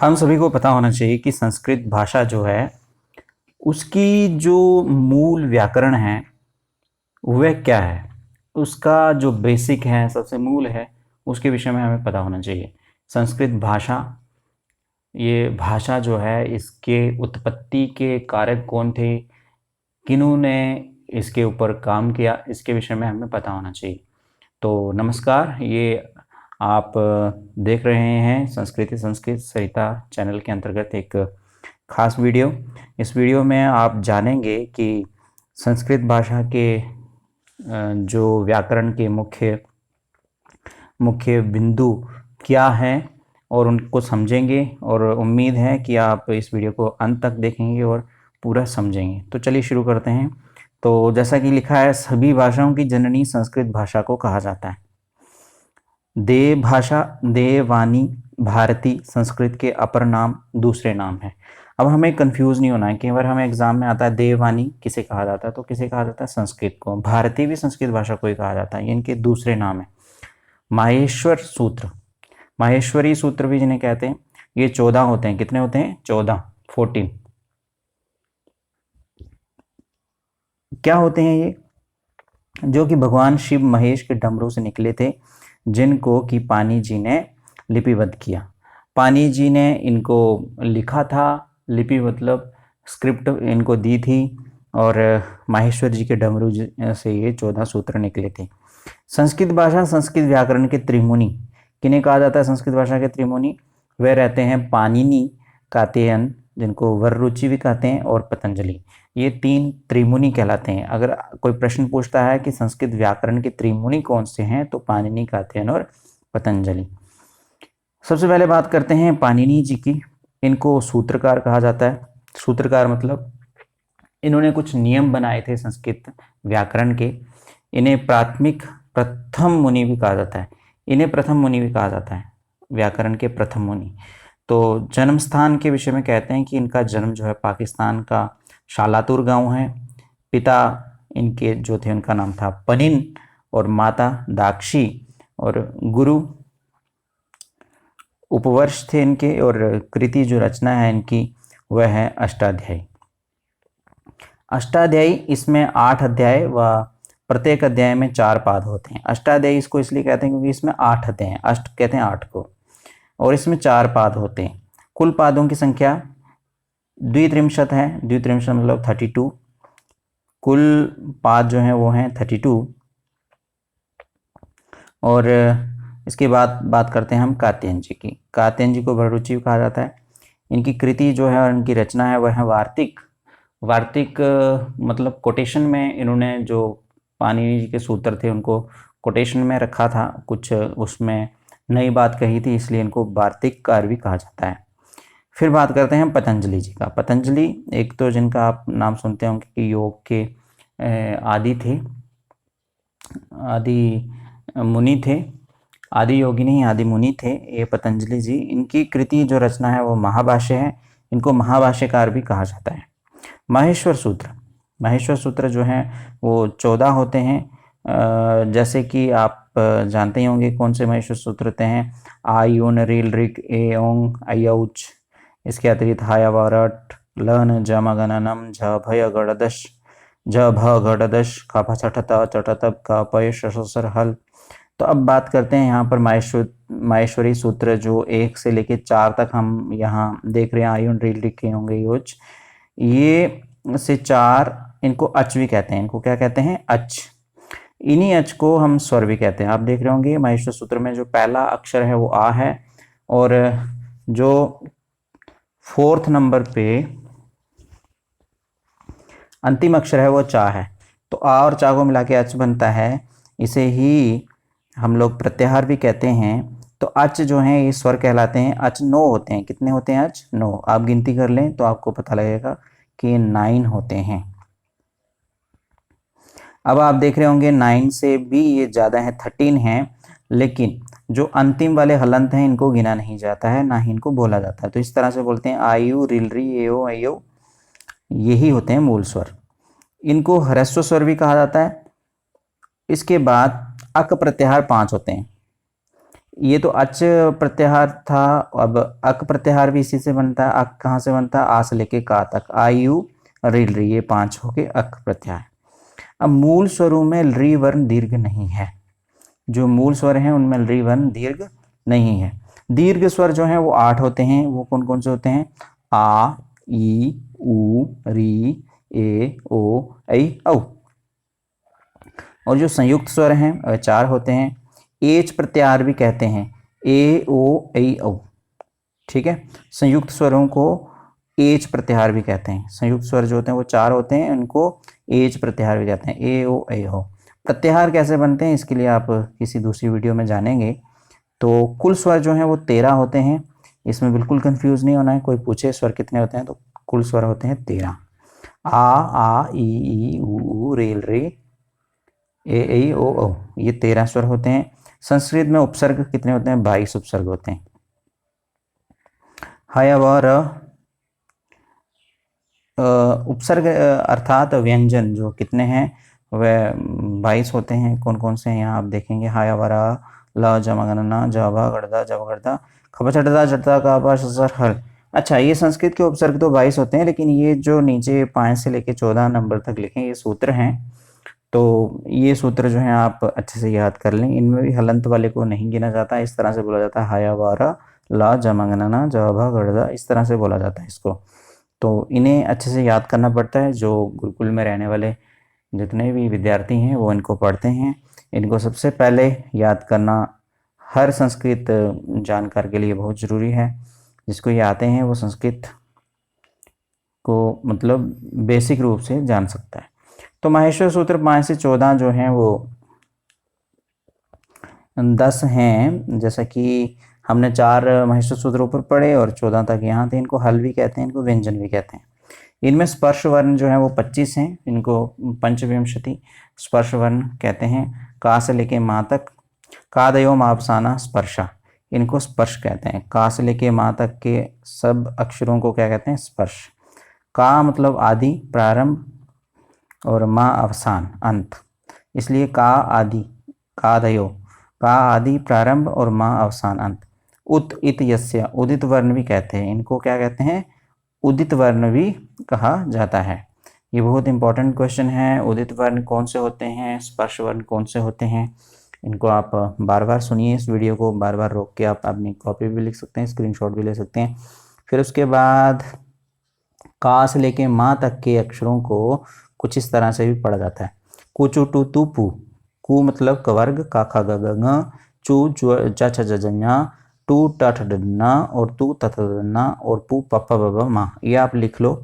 हम सभी को पता होना चाहिए कि संस्कृत भाषा जो है उसकी जो मूल व्याकरण है वह क्या है। उसका जो बेसिक है, सबसे मूल है, उसके विषय में हमें पता होना चाहिए। संस्कृत भाषा, ये भाषा जो है इसके उत्पत्ति के कारक कौन थे, किन्होंने इसके ऊपर काम किया, इसके विषय में हमें पता होना चाहिए। तो नमस्कार, ये आप देख रहे हैं संस्कृत सरिता चैनल के अंतर्गत एक खास वीडियो। इस वीडियो में आप जानेंगे कि संस्कृत भाषा के जो व्याकरण के मुख्य मुख्य बिंदु क्या हैं और उनको समझेंगे, और उम्मीद है कि आप इस वीडियो को अंत तक देखेंगे और पूरा समझेंगे। तो चलिए शुरू करते हैं। तो जैसा कि लिखा है, सभी भाषाओं की जननी संस्कृत भाषा को कहा जाता है। देव भाषा, देववाणी, भारती संस्कृत के अपर नाम, दूसरे नाम है। अब हमें कंफ्यूज नहीं होना है। कई बार हमें एग्जाम में आता है देववाणी किसे कहा जाता है, तो किसे कहा जाता है, संस्कृत को। भारती भी संस्कृत भाषा को ही कहा जाता है, ये इनके दूसरे नाम है। माहेश्वर सूत्र, माहेश्वरी सूत्र भी जिन्हें कहते हैं, ये 14 होते हैं। कितने होते हैं? 14, 14। क्या होते हैं ये? जो कि भगवान शिव महेश के डमरू से निकले थे, जिनको कि पानी जी ने लिपिबद्ध किया। पानी जी ने इनको लिखा था, लिपि मतलब स्क्रिप्ट इनको दी थी, और माहेश्वर जी के डमरू से ये 14 सूत्र निकले थे। संस्कृत भाषा, संस्कृत व्याकरण के त्रिमुनि किन्हें कहा जाता है? संस्कृत भाषा के त्रिमुनि वे रहते हैं पाणिनि, कात्यायन, जिनको वररुचि भी कहते हैं, और पतंजलि। ये 3 त्रिमुनि कहलाते हैं। अगर कोई प्रश्न पूछता है कि संस्कृत व्याकरण के त्रिमुनि कौन से हैं, तो पाणिनि, कात्यायन और पतंजलि। सबसे पहले बात करते हैं पाणिनि जी की। इनको सूत्रकार कहा जाता है। सूत्रकार मतलब इन्होंने कुछ नियम बनाए थे संस्कृत व्याकरण के। इन्हें प्राथमिक प्रथम मुनि भी कहा जाता है। इन्हें प्रथम मुनि भी कहा जाता है, व्याकरण के प्रथम मुनि। तो जन्म स्थान के विषय में कहते हैं कि इनका जन्म जो है पाकिस्तान का शालातुर गांव है। पिता इनके जो थे उनका नाम था पनिन, और माता दाक्षी, और गुरु उपवर्ष थे इनके, और कृति जो रचना है इनकी वह है अष्टाध्यायी। अष्टाध्यायी, इसमें 8 अध्याय व प्रत्येक अध्याय में 4 पाद होते हैं। अष्टाध्यायी इसको इसलिए कहते हैं क्योंकि इसमें 8 अध्याय हैं। अष्ट कहते हैं 8 को, और इसमें 4 पाद होते हैं। कुल पादों की संख्या द्वित्रिंशत है। द्वित्रिंशत मतलब 32। कुल पाद जो हैं वो हैं 32। और इसके बाद बात करते हैं हम कात्यायन जी की। कात्यायन जी को वररुचि कहा जाता है। इनकी कृति जो है और इनकी रचना है वह है वार्तिक। वार्तिक मतलब कोटेशन में इन्होंने जो पाणिनि जी के सूत्र थे उनको कोटेशन में रखा था, कुछ उसमें नई बात कही थी, इसलिए इनको वार्तिककार भी कहा जाता है। फिर बात करते हैं पतंजलि जी का। पतंजलि एक तो जिनका आप नाम सुनते होंगे कि योग के आदि थे, आदि मुनि थे, आदि योगी नहीं आदि मुनि थे ये पतंजलि जी। इनकी कृति जो रचना है वो महाभाष्य है। इनको महाभाष्यकार भी कहा जाता है। माहेश्वर सूत्र, माहेश्वर सूत्र जो हैं वो 14 होते हैं। जैसे कि आप जानते ही होंगे कौन से माहेश्वर सूत्र होते हैं। आ, यून, रील, ऋक, ए, ओंग, अयौच। इसके अतिरिक्त हाया, वरट, लन, जम, गणनम, झ, भय, गणदश, झ, भ, गणदश, ख, फ, छठ, त, चट, तप, क, पय, सर, हल। तो अब बात करते हैं यहाँ पर माहेश्वरी सूत्र जो 1 से लेके 4 तक हम यहाँ देख रहे हैं। आयुन, रील, ऋक, होंगे योच, ये से 4, इनको अच भी कहते हैं। इनको क्या कहते हैं? अच। इन्हीं अच को हम स्वर भी कहते हैं। आप देख रहे होंगे माहेश्वर सूत्र में जो पहला अक्षर है वो आ है, और जो 4th नंबर पे अंतिम अक्षर है वो चा है। तो आ और चा को मिला के अच बनता है। इसे ही हम लोग प्रत्याहार भी कहते हैं। तो अच जो है ये स्वर कहलाते हैं। अच 9 होते हैं। कितने होते हैं अच? 9। आप गिनती कर लें तो आपको पता लगेगा कि 9 होते हैं। अब आप देख रहे होंगे 9 से भी ये ज़्यादा है, 13 है, लेकिन जो अंतिम वाले हलंत हैं इनको गिना नहीं जाता है, ना ही इनको बोला जाता है। तो इस तरह से बोलते हैं आयु, रिलरी, एओ, अयो, यही होते हैं मूल स्वर। इनको ह्रस्व स्वर भी कहा जाता है। इसके बाद अक प्रत्याहार 5 होते हैं। ये तो अच प्रत्याहार था। अब अक प्रत्याहार भी इसी से बनता है। अक कहाँ से बनता है? आ से लेके का तक, आ यू रील री, ये 5 हो गए अक प्रत्याहार। अब मूल स्वरों में री वर्ण दीर्घ नहीं है। जो मूल स्वर हैं उनमें री वर्ण दीर्घ नहीं है। दीर्घ स्वर जो हैं वो 8 होते हैं। वो कौन कौन से होते हैं? आ, ई, उ, री, ए, ओ, ऐ, औ। और जो संयुक्त स्वर हैं वह 4 होते हैं। एच प्रत्याहार भी कहते हैं, ए, ओ, ऐ, औ। ठीक है, संयुक्त स्वरों को एच प्रत्याहार भी कहते हैं। संयुक्त स्वर जो होते हैं वो 4 होते हैं, उनको एच प्रत्याहार भी कहते हैं, ए, ओ, ऐ, औ। प्रत्याहार कैसे बनते हैं इसके लिए आप किसी दूसरी वीडियो में जानेंगे। तो कुल स्वर जो हैं वो 13 होते हैं। इसमें बिल्कुल कंफ्यूज नहीं होना है। कोई पूछे स्वर कितने होते हैं, तो कुल स्वर होते हैं 13। आ, ई, उ, रेल, रे, ए, ऐ, ओ, औ, ये 13 स्वर होते हैं। संस्कृत में उपसर्ग कितने होते हैं? 22 उपसर्ग होते हैं। हय, व, र, उपसर्ग अर्थात व्यंजन जो कितने हैं? वह 22 होते हैं। कौन कौन से हैं यहाँ आप देखेंगे? हाया वरा, ल, जमगणना, जबा गड़दा, जब गड़दा, खबा चटदा, चटदा, काबा, ससर, हल। अच्छा, ये संस्कृत के उपसर्ग तो 22 होते हैं, लेकिन ये जो नीचे 5 से लेके 14 नंबर तक लिखे ये सूत्र हैं। तो ये सूत्र जो है आप अच्छे से याद कर लें। इनमें भी हलंत वाले को नहीं गिना जाता। इस तरह से बोला जाता है, हाया वारा, ला, जमगणना, जबा गड़दा, इस तरह से बोला जाता है इसको। तो इन्हें अच्छे से याद करना पड़ता है। जो गुरुकुल में रहने वाले जितने भी विद्यार्थी हैं वो इनको पढ़ते हैं। इनको सबसे पहले याद करना हर संस्कृत जानकार के लिए बहुत ज़रूरी है। जिसको ये आते हैं वो संस्कृत को मतलब बेसिक रूप से जान सकता है। तो माहेश्वर सूत्र 5 से 14 जो हैं वो 10 हैं। जैसा कि हमने 4 माहेश्वर सूत्र ऊपर पढ़े और 14 तक यहाँ थे। इनको हल भी कहते हैं, इनको व्यंजन भी कहते हैं। इनमें स्पर्श वर्ण जो है वो 25 हैं। इनको पंचविंशति स्पर्श वर्ण कहते हैं। का से लेके माँ तक, कादयो मापसाना स्पर्शा, इनको स्पर्श कहते हैं। का से लेके माँ तक के सब अक्षरों को क्या कहते हैं? स्पर्श। का मतलब आदि, प्रारंभ, और माँ अवसान, अंत। इसलिए का आदि, कादयो, का आदि प्रारंभ और माँ अवसान अंत। उत, इत, यस्य, उदित वर्ण भी कहते हैं। इनको क्या कहते हैं? उदित वर्ण भी कहा जाता है। ये बहुत इंपॉर्टेंट क्वेश्चन है। उदित वर्ण कौन से होते हैं, स्पर्श वर्ण कौन से होते हैं, इनको आप बार बार सुनिए। इस वीडियो को बार बार रोक के आप अपनी कॉपी भी लिख सकते हैं, स्क्रीनशॉट भी ले सकते हैं। फिर उसके बाद का से लेके माँ तक के अक्षरों को कुछ इस तरह से भी पढ़ा जाता है। कुचु, टू, तू, पू। कु मतलब कवर्ग, का, खा, ग, घ, ङ, चू, च, छ, ज, ञ, टू, ट, ठ, ड, न, और तू, त, थ, द, न, और पू, प, प, ब, ब, म। ये आप लिख लो।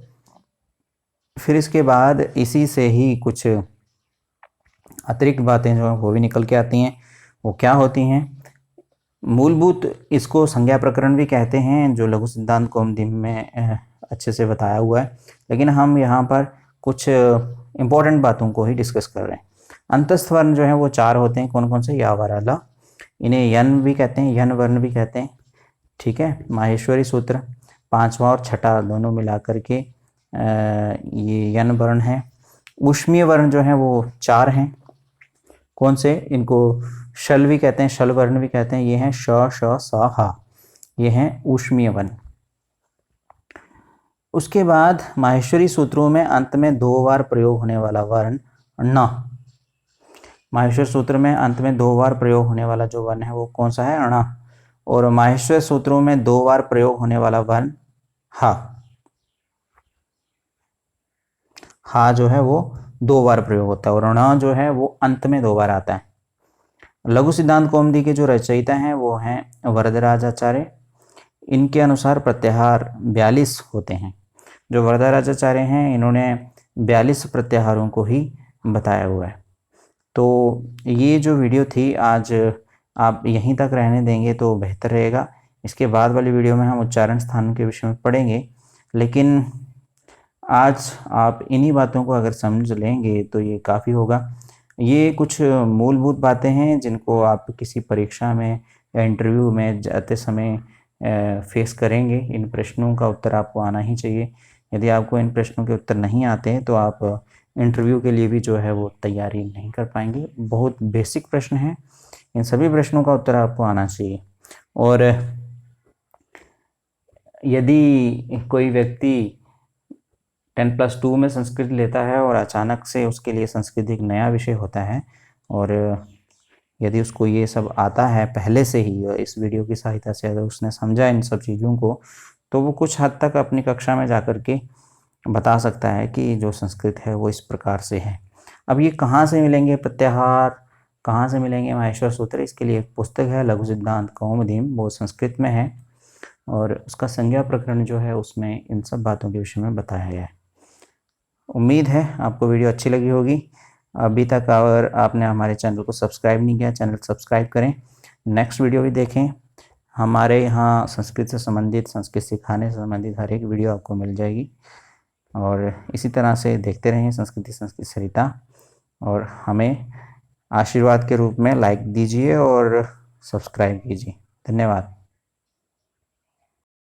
फिर इसके बाद इसी से ही कुछ अतिरिक्त बातें जो वो भी निकल के आती हैं। वो क्या होती हैं? मूलभूत, इसको संज्ञा प्रकरण भी कहते हैं, जो लघु सिद्धांत कौमुदी में अच्छे से बताया हुआ है। लेकिन हम यहाँ पर कुछ इम्पोर्टेंट बातों को ही डिस्कस कर रहे हैं। अंतस्थ वर्ण जो है वो 4 होते हैं। कौन कौन से? या, वरा, ला। इन्हें यन भी कहते हैं, यन वर्ण भी कहते हैं। ठीक है, माहेश्वरी सूत्र 5वां और 6ठा दोनों मिलाकर के ये यन वर्ण है। ऊष्मीय वर्ण जो है वो 4 हैं। कौन से? इनको शल भी कहते हैं, शल वर्ण भी कहते हैं। ये हैं श, श, स, हा। ये हैं ऊष्मीय वर्ण। उसके बाद माहेश्वरी सूत्रों में अंत में 2 बार प्रयोग होने वाला वर्ण न। माहेश्वर सूत्र में अंत में 2 बार प्रयोग होने वाला जो वर्ण है वो कौन सा है? अण। और माहेश्वर सूत्रों में 2 बार प्रयोग होने वाला वर्ण हा। हा जो है वो 2 बार प्रयोग होता है, और ण जो है वो अंत में 2 बार आता है। लघु सिद्धांत कौमुदी के जो रचयिता हैं वो हैं वरदराज आचार्य। इनके अनुसार प्रत्याहार 42 होते हैं। जो वरदराज आचार्य हैं इन्होंने 42 प्रत्याहारों को ही बताया हुआ है। तो ये जो वीडियो थी आज आप यहीं तक रहने देंगे तो बेहतर रहेगा। इसके बाद वाली वीडियो में हम उच्चारण स्थानों के विषय में पढ़ेंगे। लेकिन आज आप इन्हीं बातों को अगर समझ लेंगे तो ये काफ़ी होगा। ये कुछ मूलभूत बातें हैं जिनको आप किसी परीक्षा में या इंटरव्यू में जाते समय फेस करेंगे। इन प्रश्नों का उत्तर आपको आना ही चाहिए। यदि आपको इन प्रश्नों के उत्तर नहीं आते हैं तो आप इंटरव्यू के लिए भी जो है वो तैयारी नहीं कर पाएंगे। बहुत बेसिक प्रश्न हैं, इन सभी प्रश्नों का उत्तर आपको आना चाहिए। और यदि कोई व्यक्ति 10+2 में संस्कृत लेता है और अचानक से उसके लिए संस्कृत एक नया विषय होता है, और यदि उसको ये सब आता है पहले से ही और इस वीडियो की सहायता से अगर उसने समझा इन सब चीज़ों को, तो वो कुछ हद तक अपनी कक्षा में जा कर के बता सकता है कि जो संस्कृत है वो इस प्रकार से है। अब ये कहाँ से मिलेंगे प्रत्याहार, कहाँ से मिलेंगे माहेश्वर सूत्र, इसके लिए एक पुस्तक है लघु सिद्धांत कौमुदीम, वो संस्कृत में है और उसका संज्ञा प्रकरण जो है उसमें इन सब बातों के विषय में बताया गया है। उम्मीद है आपको वीडियो अच्छी लगी होगी। अभी तक अगर आपने हमारे चैनल को सब्सक्राइब नहीं किया, चैनल सब्सक्राइब करें, नेक्स्ट वीडियो भी देखें। हमारे यहाँ संस्कृत से संबंधित, संस्कृत सिखाने से संबंधित हर एक वीडियो आपको मिल जाएगी। और इसी तरह से देखते रहें संस्कृत सरिता, और हमें आशीर्वाद के रूप में लाइक दीजिए और सब्सक्राइब कीजिए। धन्यवाद।